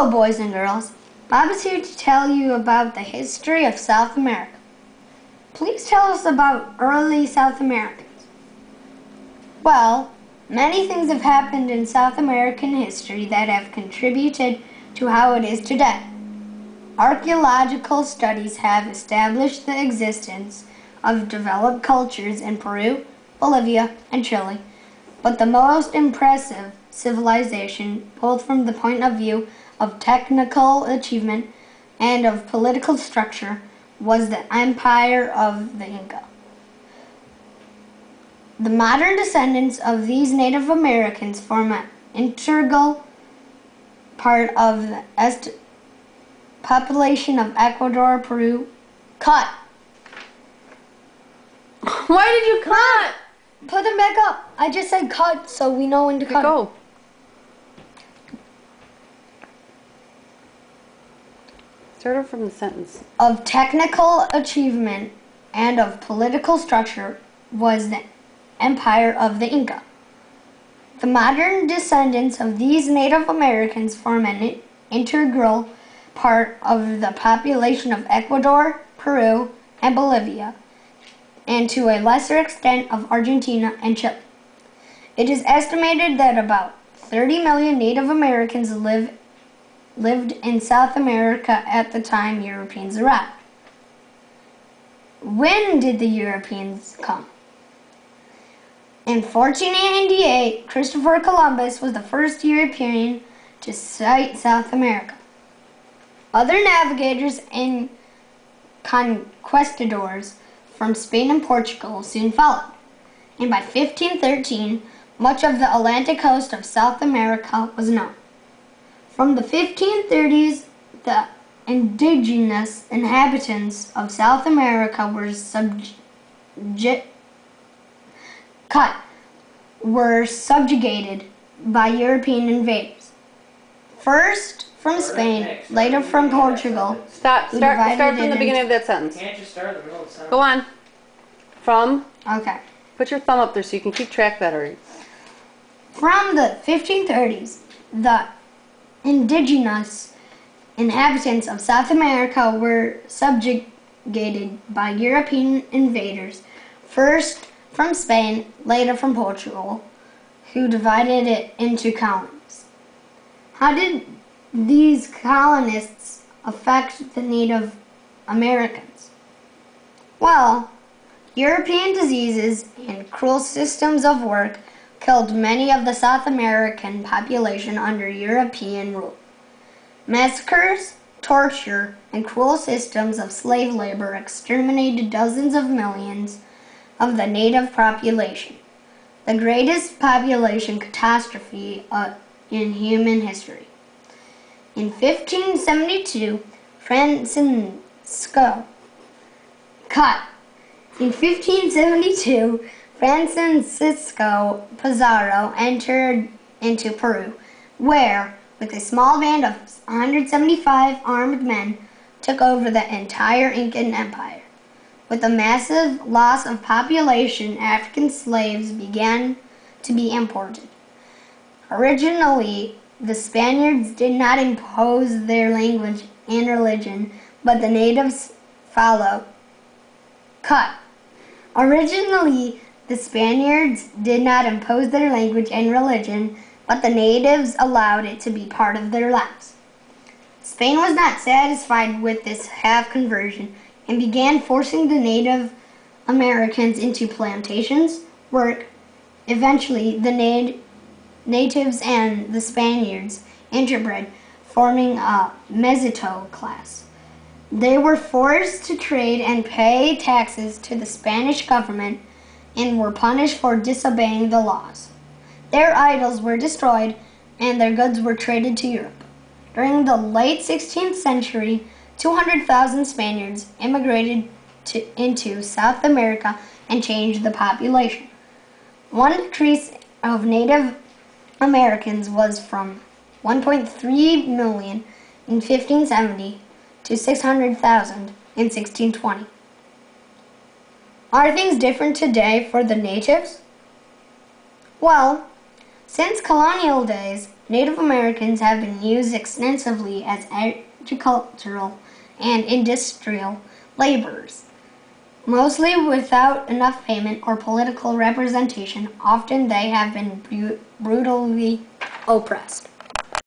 Hello, boys and girls. Bob is here to tell you about the history of South America. Please tell us about early South Americans. Well, many things have happened in South American history that have contributed to how it is today. Archaeological studies have established the existence of developed cultures in Peru, Bolivia, and Chile, but the most impressive civilization, both from the point of view of technical achievement and of political structure, was the Empire of the Inca. The modern descendants of these Native Americans form an integral part of the population of Ecuador, Peru. Cut! Why did you cut? Put them back up. I just said cut so we know when to cut. Go. Start over from the sentence. Of technical achievement and of political structure was the Empire of the Inca. The modern descendants of these Native Americans form an integral part of the population of Ecuador, Peru, and Bolivia, and to a lesser extent of Argentina and Chile. It is estimated that about 30 million Native Americans lived in South America at the time Europeans arrived. When did the Europeans come? In 1498, Christopher Columbus was the first European to sight South America. Other navigators and conquistadors from Spain and Portugal soon followed, and by 1513, much of the Atlantic coast of South America was known. From the 1530s, the indigenous inhabitants of South America were subjugated by European invaders. First from Spain, later from Portugal. Start from the beginning of that sentence. Can't just start at the middle of the sentence. Go on. From. Okay. Put your thumb up there so you can keep track better. From the 1530s, the indigenous inhabitants of South America were subjugated by European invaders, first from Spain, later from Portugal, who divided it into colonies. How did these colonists affect the Native Americans? Well, European diseases and cruel systems of work killed many of the South American population under European rule. Massacres, torture, and cruel systems of slave labor exterminated dozens of millions of the native population, the greatest population catastrophe in human history. In 1572, Francisco Pizarro entered into Peru, where, with a small band of 175 armed men, took over the entire Incan Empire. With a massive loss of population, African slaves began to be imported. Originally, the Spaniards did not impose their language and religion, but the natives followed. Originally, the Spaniards did not impose their language and religion, but the natives allowed it to be part of their lives. Spain was not satisfied with this half-conversion and began forcing the Native Americans into plantations, work. Eventually, the natives and the Spaniards interbred, forming a mestizo class. They were forced to trade and pay taxes to the Spanish government and were punished for disobeying the laws. Their idols were destroyed and their goods were traded to Europe. During the late 16th century, 200,000 Spaniards immigrated into South America and changed the population. One decrease of Native Americans was from 1.3 million in 1570 to 600,000 in 1620. Are things different today for the natives? Well, since colonial days, Native Americans have been used extensively as agricultural and industrial laborers, mostly without enough payment or political representation. Often they have been brutally oppressed.